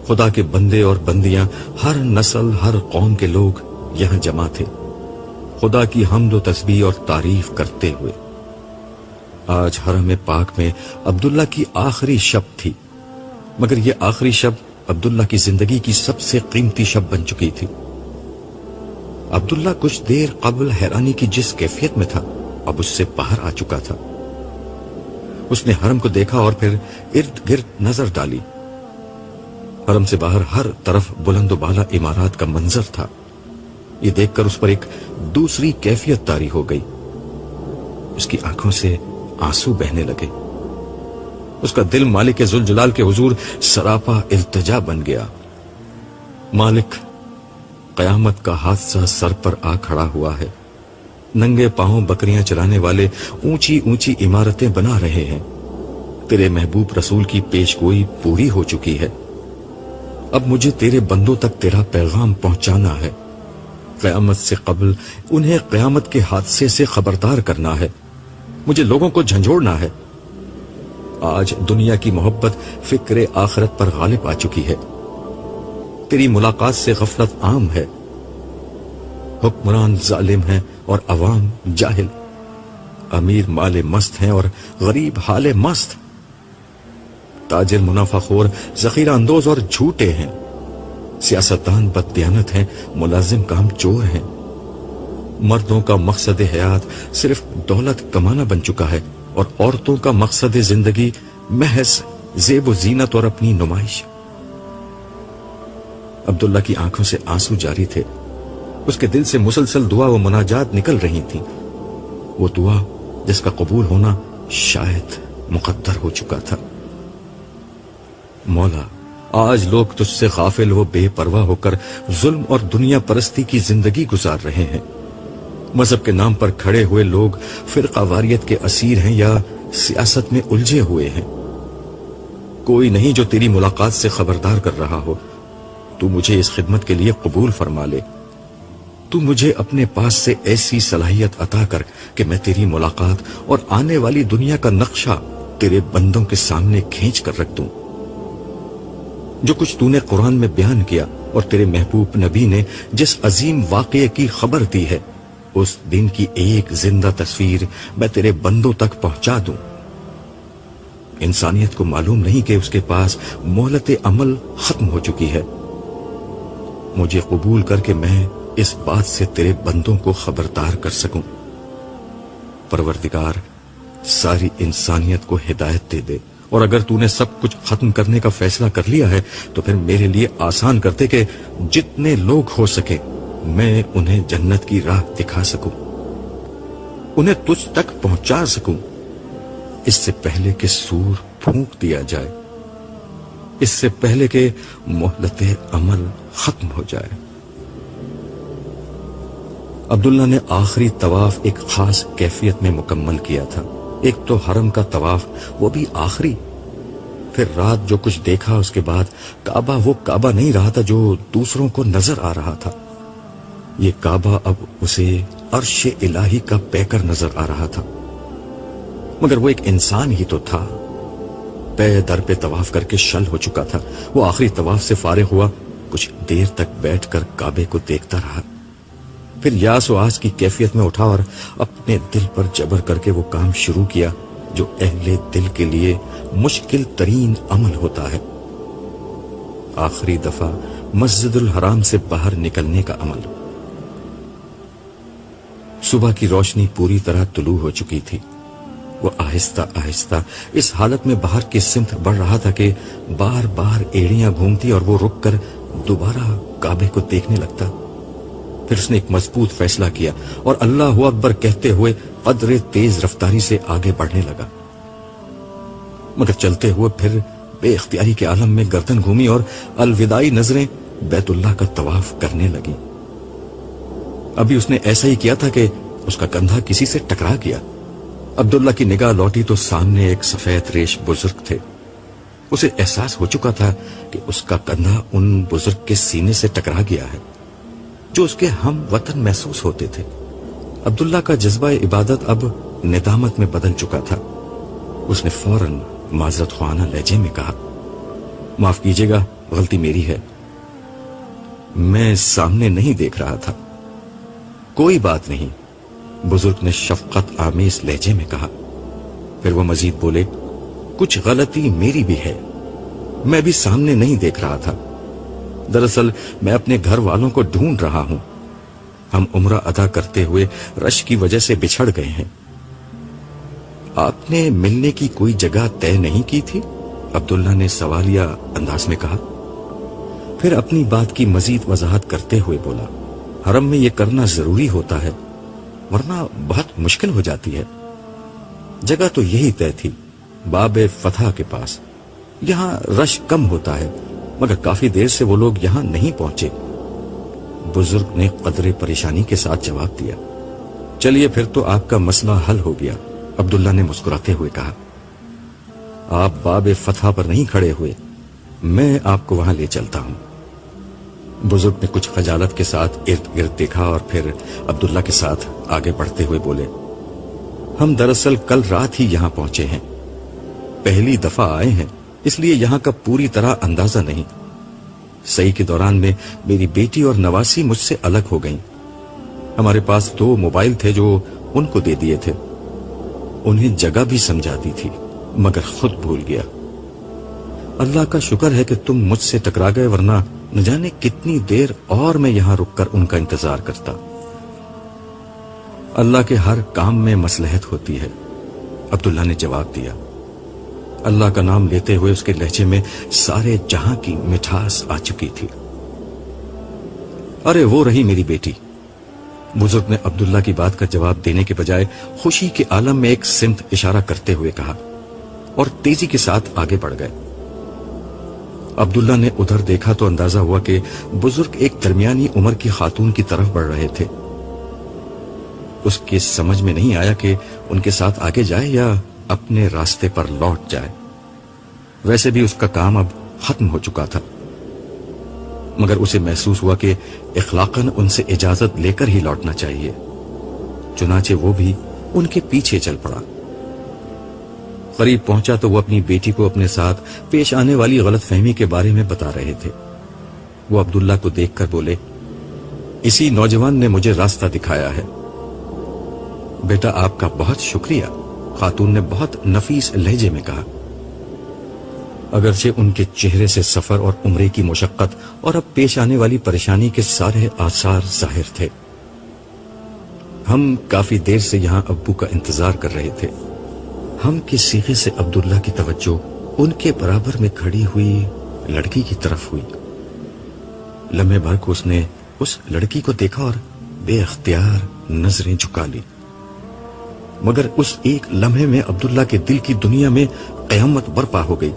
خدا کے بندے اور بندیاں، ہر نسل، ہر قوم کے لوگ یہاں جمع تھے، خدا کی حمد و تسبیح اور تعریف کرتے ہوئے. آج حرم پاک میں عبداللہ کی آخری شب تھی، مگر یہ آخری شب عبداللہ کی زندگی کی سب سے قیمتی شب بن چکی تھی. عبداللہ کچھ دیر قبل حیرانی کی جس کیفیت میں تھا اب اس سے باہر آ چکا تھا. اس نے حرم کو دیکھا اور پھر ارد گرد نظر ڈالی. حرم سے باہر ہر طرف بلند و بالا عمارات کا منظر تھا. یہ دیکھ کر اس پر ایک دوسری کیفیت طاری ہو گئی. اس کی آنکھوں سے آنسو بہنے لگے. اس کا دل مالک ذوالجلال کے حضور سراپا التجا بن گیا. مالک، قیامت کا حادثہ سر پر آ کھڑا ہوا ہے. ننگے پاؤں بکریاں چرانے والے اونچی اونچی عمارتیں بنا رہے ہیں. تیرے محبوب رسول کی پیشگوئی پوری ہو چکی ہے. اب مجھے تیرے بندوں تک تیرا پیغام پہنچانا ہے. قیامت سے قبل انہیں قیامت کے حادثے سے خبردار کرنا ہے. مجھے لوگوں کو جھنجھوڑنا ہے. آج دنیا کی محبت فکر آخرت پر غالب آ چکی ہے. تیری ملاقات سے غفلت عام ہے. حکمران ظالم ہیں اور عوام جاہل. امیر مال مست ہیں اور غریب حال مست. تاجر منافع خور ذخیرہ اندوز اور جھوٹے ہیں. سیاستدان بددیانت ہیں، ملازم کام چور ہیں. مردوں کا مقصد حیات صرف دولت کمانا بن چکا ہے اور عورتوں کا مقصد زندگی محض زیب و زینت اور اپنی نمائش. عبداللہ کی آنکھوں سے آنسو جاری تھے. اس کے دل سے مسلسل دعا و مناجات نکل رہی تھیں. وہ دعا جس کا قبول ہونا شاید مقدر ہو چکا تھا. مولا، آج لوگ تجھ سے غافل و بے پرواہ ہو کر ظلم اور دنیا پرستی کی زندگی گزار رہے ہیں. مذہب کے نام پر کھڑے ہوئے لوگ فرقہ واریت کے اسیر ہیں یا سیاست میں الجھے ہوئے ہیں. کوئی نہیں جو تیری ملاقات سے خبردار کر رہا ہو. تو مجھے اس خدمت کے لیے قبول فرما لے. تو مجھے اپنے پاس سے ایسی صلاحیت عطا کر کہ میں تیری ملاقات اور آنے والی دنیا کا نقشہ تیرے بندوں کے سامنے کھینچ کر رکھ دوں. جو کچھ تو نے قرآن میں بیان کیا اور تیرے محبوب نبی نے جس عظیم واقعے کی خبر دی ہے، اس دن کی ایک زندہ تصویر میں تیرے بندوں تک پہنچا دوں. انسانیت کو معلوم نہیں کہ اس کے پاس مہلت عمل ختم ہو چکی ہے. مجھے قبول کر کے میں اس بات سے تیرے بندوں کو خبردار کر سکوں. پروردگار، ساری انسانیت کو ہدایت دے دے، اور اگر تو نے سب کچھ ختم کرنے کا فیصلہ کر لیا ہے تو پھر میرے لیے آسان کر دے کہ جتنے لوگ ہو سکے میں انہیں جنت کی راہ دکھا سکوں، انہیں تجھ تک پہنچا سکوں، اس سے پہلے کہ سور پھونک دیا جائے، اس سے پہلے کہ مہلت عمل ختم ہو جائے. عبداللہ نے آخری طواف ایک خاص کیفیت میں مکمل کیا تھا. ایک تو حرم کا طواف، وہ بھی آخری. پھر رات جو کچھ دیکھا اس کے بعد کعبہ وہ کعبہ نہیں رہا تھا جو دوسروں کو نظر آ رہا تھا. یہ کعبہ اب اسے عرش الہی کا پیکر نظر آ رہا تھا. مگر وہ ایک انسان ہی تو تھا، پے در پہ طواف کر کے شل ہو چکا تھا۔ وہ آخری طواف سے فارغ ہوا، کچھ دیر تک بیٹھ کر کعبے کو دیکھتا رہا، پھر یاس و آس کی کیفیت میں اٹھا اور اپنے دل پر جبر کر کے وہ کام شروع کیا جو اہل دل کے لیے مشکل ترین عمل ہوتا ہے، آخری دفعہ مسجد الحرام سے باہر نکلنے کا عمل۔ صبح کی روشنی پوری طرح طلوع ہو چکی تھی۔ وہ آہستہ آہستہ اس حالت میں باہر کی سمت بڑھ رہا تھا کہ بار بار ایڑیاں گھومتی اور وہ رک کر دوبارہ کعبے کو دیکھنے لگتا۔ پھر اس نے ایک مضبوط فیصلہ کیا اور اللہ اکبر کہتے ہوئے قدر تیز رفتاری سے آگے بڑھنے لگا، مگر چلتے ہوئے پھر بے اختیاری کے عالم میں گردن گھومی اور الوداعی نظریں بیت اللہ کا طواف کرنے لگی۔ ابھی اس نے ایسا ہی کیا تھا کہ اس کا کندھا کسی سے ٹکرا گیا۔ عبداللہ کی نگاہ لوٹی تو سامنے ایک سفید ریش بزرگ تھے۔ اسے احساس ہو چکا تھا کہ اس کا کندھا ان بزرگ کے سینے سے ٹکرا گیا ہے جو اس کے ہم وطن محسوس ہوتے تھے۔ عبداللہ کا جذبہ عبادت اب ندامت میں بدل چکا تھا۔ اس نے فوراً معذرت خواہانہ لہجے میں کہا، معاف کیجیے گا، غلطی میری ہے، میں سامنے نہیں دیکھ رہا تھا۔ کوئی بات نہیں، بزرگ نے شفقت آمیز لہجے میں کہا۔ پھر وہ مزید بولے، کچھ غلطی میری بھی ہے، میں بھی سامنے نہیں دیکھ رہا تھا، دراصل میں اپنے گھر والوں کو ڈھونڈ رہا ہوں، ہم عمرہ ادا کرتے ہوئے رش کی وجہ سے بچھڑ گئے ہیں۔ آپ نے ملنے کی کوئی جگہ طے نہیں کی تھی؟ عبداللہ نے سوالیہ انداز میں کہا، پھر اپنی بات کی مزید وضاحت کرتے ہوئے بولا، حرم میں یہ کرنا ضروری ہوتا ہے ورنہ بہت مشکل ہو جاتی ہے۔ جگہ تو یہی طے تھی، باب فتح کے پاس، یہاں رش کم ہوتا ہے، مگر کافی دیر سے وہ لوگ یہاں نہیں پہنچے۔ بزرگ نے قدرے پریشانی کے ساتھ جواب دیا، چلیے پھر تو آپ کا مسئلہ حل ہو گیا۔ عبداللہ نے مسکراتے ہوئے کہا، آپ باب فتح پر نہیں کھڑے ہوئے، میں آپ کو وہاں لے چلتا ہوں۔ بزرگ نے کچھ خجالت کے ساتھ ارد گرد دیکھا اور پھر عبداللہ کے ساتھ آگے بڑھتے ہوئے بولے، ہم دراصل کل رات ہی یہاں پہنچے ہیں، پہلی دفعہ آئے ہیں، اس لیے یہاں کا پوری طرح اندازہ نہیں۔ صحیح کے دوران میں میری بیٹی اور نواسی مجھ سے الگ ہو گئیں۔ ہمارے پاس 2 موبائل تھے جو ان کو دے دیے تھے، انہیں جگہ بھی سمجھا دی تھی مگر خود بھول گیا۔ اللہ کا شکر ہے کہ تم مجھ سے ٹکرا گئے، ورنہ نہ جانے کتنی دیر اور میں یہاں رک کر ان کا انتظار کرتا۔ اللہ کے ہر کام میں مصلحت ہوتی ہے، عبداللہ نے جواب دیا۔ اللہ کا نام لیتے ہوئے اس کے لہجے میں سارے جہاں کی مٹھاس آ چکی تھی۔ ارے وہ رہی میری بیٹی، بزرگ نے عبداللہ کی بات کا جواب دینے کے بجائے خوشی کے عالم میں ایک سمت اشارہ کرتے ہوئے کہا اور تیزی کے ساتھ آگے بڑھ گئے۔ عبداللہ نے ادھر دیکھا تو اندازہ ہوا کہ بزرگ ایک درمیانی عمر کی خاتون کی طرف بڑھ رہے تھے۔ اس کی سمجھ میں نہیں آیا کہ ان کے ساتھ آگے جائے یا اپنے راستے پر لوٹ جائے۔ ویسے بھی اس کا کام اب ختم ہو چکا تھا، مگر اسے محسوس ہوا کہ اخلاقاً ان سے اجازت لے کر ہی لوٹنا چاہیے، چنانچہ وہ بھی ان کے پیچھے چل پڑا۔ قریب پہنچا تو وہ اپنی بیٹی کو اپنے ساتھ پیش آنے والی غلط فہمی کے بارے میں بتا رہے تھے۔ وہ عبداللہ کو دیکھ کر بولے، اسی نوجوان نے مجھے راستہ دکھایا ہے۔ بیٹا آپ کا بہت شکریہ، خاتون نے بہت نفیس لہجے میں کہا۔ اگرچہ ان کے چہرے سے سفر اور عمرے کی مشقت اور اب پیش آنے والی پریشانی کے سارے آثار ظاہر تھے۔ ہم کافی دیر سے یہاں ابو کا انتظار کر رہے تھے۔ ہم کے صیغے سے عبداللہ کی توجہ ان کے برابر میں کھڑی ہوئی لڑکی کی طرف ہوئی۔ لمحے بھر کو اس نے اس لڑکی کو دیکھا اور بے اختیار نظریں جھکا لی، مگر اس ایک لمحے میں عبداللہ کے دل کی دنیا میں قیامت برپا ہو گئی۔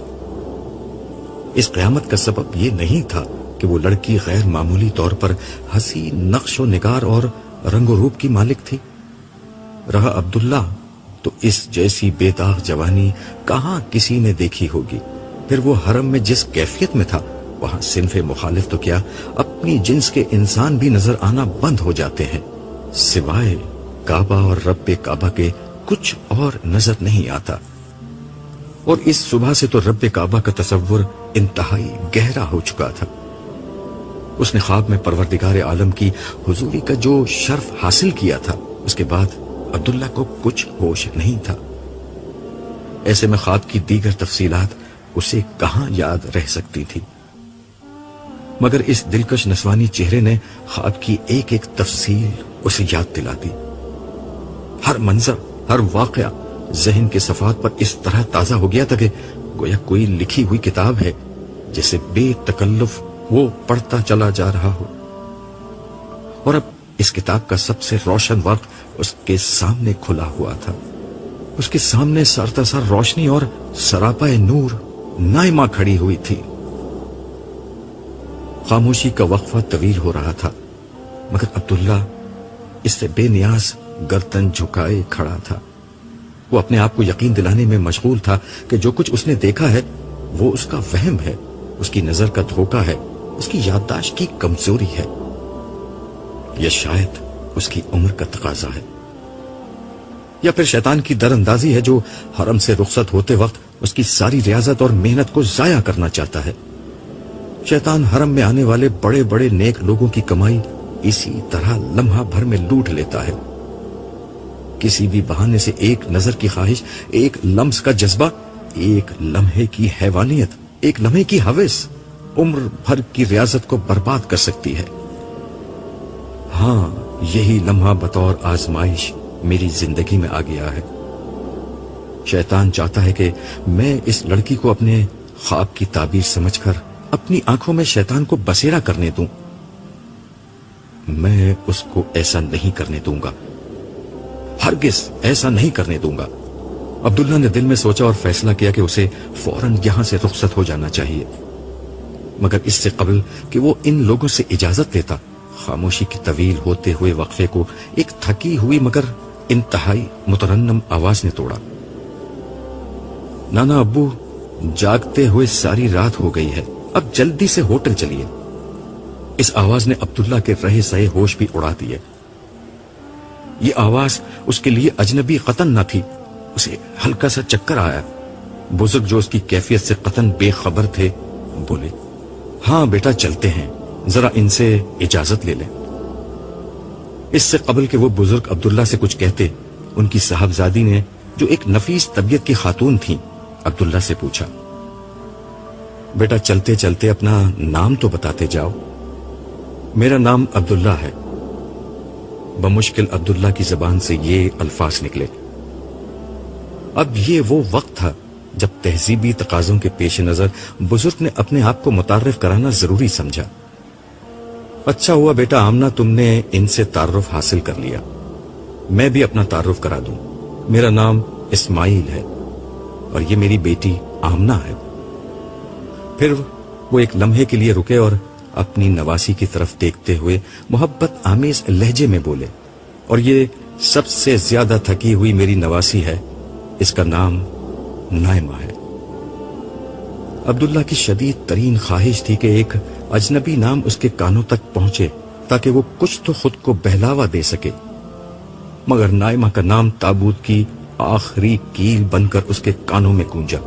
اس قیامت کا سبب یہ نہیں تھا کہ وہ لڑکی غیر معمولی طور پر حسین نقش و نگار اور رنگ و روپ کی مالک تھی، رہا عبداللہ تو اس جیسی بے داغ جوانی کہاں کسی نے دیکھی ہوگی۔ پھر وہ حرم میں جس کیفیت میں تھا، وہاں صنف مخالف تو کیا اپنی جنس کے انسان بھی نظر آنا بند ہو جاتے ہیں، سوائے کعبہ اور رب کعبہ کے کچھ اور نظر نہیں آتا۔ اور اس صبح سے تو رب کعبہ کا تصور انتہائی گہرا ہو چکا تھا۔ اس نے خواب میں پروردگار عالم کی حضوری کا جو شرف حاصل کیا تھا، اس کے بعد عبداللہ کو کچھ ہوش نہیں تھا۔ ایسے میں خواب کی دیگر تفصیلات اسے کہاں یاد رہ سکتی تھی، مگر اس دلکش نسوانی چہرے نے خواب کی ایک ایک تفصیل اسے یاد دلا دی۔ ہر منظر، ہر واقعہ ذہن کے صفحات پر اس طرح تازہ ہو گیا تھا کہ گویا کوئی لکھی ہوئی کتاب ہے جسے بے تکلف وہ پڑھتا چلا جا رہا ہو، اور اب اس کتاب کا سب سے روشن وقت اس کے سامنے کھلا ہوا تھا۔ اس کے سامنے سرتاسر روشنی اور سراپا نور نائمہ کھڑی ہوئی تھی۔ خاموشی کا وقفہ طویل ہو رہا تھا، مگر عبداللہ اس سے بے نیاز گردن جھکائے کھڑا تھا۔ وہ اپنے آپ کو یقین دلانے میں مشغول تھا کہ جو کچھ اس نے دیکھا ہے وہ اس کا وہم ہے، اس کی نظر کا دھوکہ ہے، اس کی یادداشت کی کمزوری ہے، یا شاید اس کی عمر کا تقاضا ہے، یا پھر شیطان کی در اندازی ہے جو حرم سے رخصت ہوتے وقت اس کی ساری ریاضت اور محنت کو ضائع کرنا چاہتا ہے۔ شیطان حرم میں آنے والے بڑے بڑے نیک لوگوں کی کمائی اسی طرح لمحہ بھر میں لوٹ لیتا ہے۔ کسی بھی بہانے سے ایک نظر کی خواہش، ایک لمس کا جذبہ، ایک لمحے کی حیوانیت، ایک لمحے کی ہوس عمر بھر کی ریاضت کو برباد کر سکتی ہے۔ ہاں، یہی لمحہ بطور آزمائش میری زندگی میں آ گیا ہے۔ شیطان چاہتا ہے کہ میں اس لڑکی کو اپنے خواب کی تعبیر سمجھ کر اپنی آنکھوں میں شیطان کو بسیرا کرنے دوں۔ میں اس کو ایسا نہیں کرنے دوں گا، ہرگز ایسا نہیں کرنے دوں گا۔ عبداللہ نے دل میں سوچا اور فیصلہ کیا کہ اسے فوراً یہاں سے رخصت ہو جانا چاہیے، مگر اس سے قبل کہ وہ ان لوگوں سے اجازت لیتا، خاموشی کی طویل ہوتے ہوئے وقفے کو ایک تھکی ہوئی مگر انتہائی مترنم آواز نے توڑا۔ نانا ابو، جاگتے ہوئے ساری رات ہو گئی ہے، اب جلدی سے ہوٹل چلیے۔ اس آواز نے عبداللہ کے رہے سہے ہوش بھی اڑا دیے۔ یہ آواز اس کے لیے اجنبی قطن نہ تھی، اسے ہلکا سا چکر آیا۔ بزرگ جو اس کی کیفیت سے قطن بے خبر تھے بولے، ہاں بیٹا چلتے ہیں، ذرا ان سے اجازت لے لیں۔ اس سے قبل کہ وہ بزرگ عبداللہ سے کچھ کہتے، ان کی صاحبزادی نے جو ایک نفیس طبیعت کی خاتون تھیں عبداللہ سے پوچھا، بیٹا چلتے چلتے اپنا نام تو بتاتے جاؤ۔ میرا نام عبداللہ ہے۔ بمشکل عبداللہ کی زبان سے یہ الفاظ نکلے۔ اب یہ وہ وقت تھا جب تہذیبی تقاضوں کے پیش نظر بزرگ نے اپنے آپ کو متعارف کرانا ضروری سمجھا۔ اچھا ہوا بیٹا آمنہ تم نے ان سے تعارف حاصل کر لیا، میں بھی اپنا تعارف کرا دوں۔ میرا نام اسماعیل ہے اور یہ میری بیٹی آمنہ ہے۔ پھر وہ ایک لمحے کے لیے رکے اور اپنی نواسی کی طرف دیکھتے ہوئے محبت آمیز لہجے میں بولے، اور یہ سب سے زیادہ تھکی ہوئی میری نواسی ہے، اس کا نام نائمہ ہے۔ عبداللہ کی شدید ترین خواہش تھی کہ ایک اجنبی نام اس کے کانوں تک پہنچے تاکہ وہ کچھ تو خود کو بہلاوا دے سکے، مگر نائمہ کا نام تابوت کی آخری کیل بن کر اس کے کانوں میں گونجا۔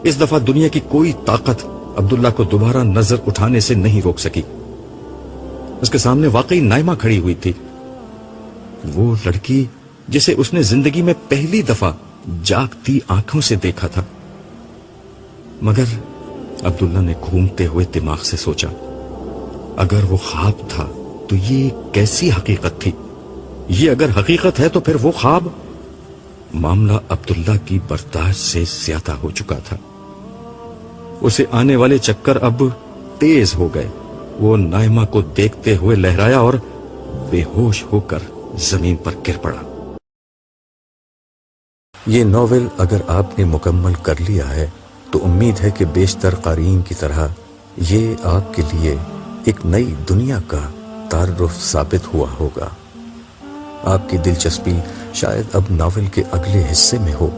اس دفعہ دنیا کی کوئی طاقت عبداللہ کو دوبارہ نظر اٹھانے سے نہیں روک سکی۔ اس کے سامنے واقعی نائمہ کھڑی ہوئی تھی، وہ لڑکی جسے اس نے زندگی میں پہلی دفعہ جاگتی آنکھوں سے دیکھا تھا۔ مگر عبداللہ نے گھومتے ہوئے دماغ سے سوچا، اگر وہ خواب تھا تو یہ کیسی حقیقت تھی؟ یہ اگر حقیقت ہے تو پھر وہ خواب؟ معاملہ عبداللہ کی برداشت سے زیادہ ہو چکا تھا۔ اسے آنے والے چکر اب تیز ہو گئے۔ وہ نائمہ کو دیکھتے ہوئے لہرایا اور بے ہوش ہو کر زمین پر گر پڑا۔ یہ ناول اگر آپ نے مکمل کر لیا ہے تو امید ہے کہ بیشتر قارئین کی طرح یہ آپ کے لیے ایک نئی دنیا کا تعارف ثابت ہوا ہوگا۔ آپ کی دلچسپی شاید اب ناول کے اگلے حصے میں ہو،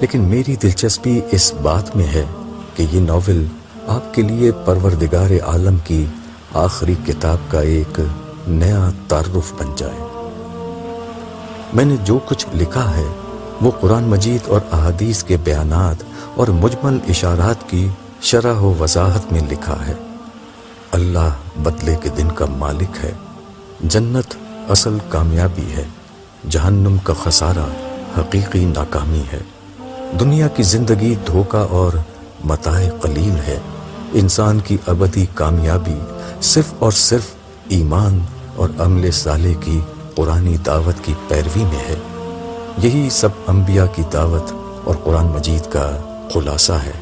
لیکن میری دلچسپی اس بات میں ہے کہ یہ ناول آپ کے لیے پروردگار عالم کی آخری کتاب کا ایک نیا تعارف بن جائے۔ میں نے جو کچھ لکھا ہے وہ قرآن مجید اور احادیث کے بیانات اور مجمل اشارات کی شرح و وضاحت میں لکھا ہے۔ اللہ بدلے کے دن کا مالک ہے، جنت اصل کامیابی ہے، جہنم کا خسارہ حقیقی ناکامی ہے، دنیا کی زندگی دھوکہ اور متاع قلیل ہے، انسان کی ابدی کامیابی صرف اور صرف ایمان اور عمل صالح کی قرآنی دعوت کی پیروی میں ہے۔ یہی سب انبیاء کی دعوت اور قرآن مجید کا خلاصہ ہے۔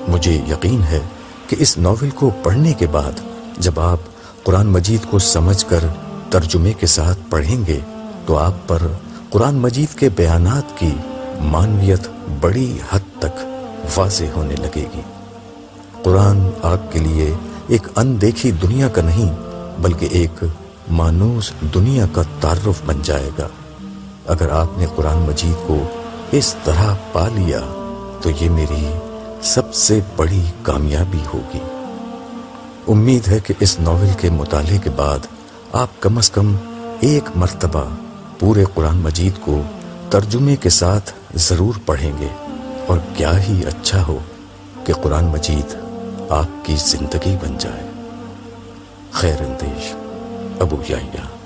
مجھے یقین ہے کہ اس ناول کو پڑھنے کے بعد جب آپ قرآن مجید کو سمجھ کر ترجمے کے ساتھ پڑھیں گے تو آپ پر قرآن مجید کے بیانات کی معنویت بڑی حد تک واضح ہونے لگے گی۔ قرآن آپ کے لیے ایک اندیکھی دنیا کا نہیں بلکہ ایک مانوس دنیا کا تعارف بن جائے گا۔ اگر آپ نے قرآن مجید کو اس طرح پا لیا تو یہ میری سب سے بڑی کامیابی ہوگی۔ امید ہے کہ اس ناول کے مطالعے کے بعد آپ کم از کم ایک مرتبہ پورے قرآن مجید کو ترجمے کے ساتھ ضرور پڑھیں گے، اور کیا ہی اچھا ہو کہ قرآن مجید آپ کی زندگی بن جائے۔ خیر اندیش ابو یحییٰ۔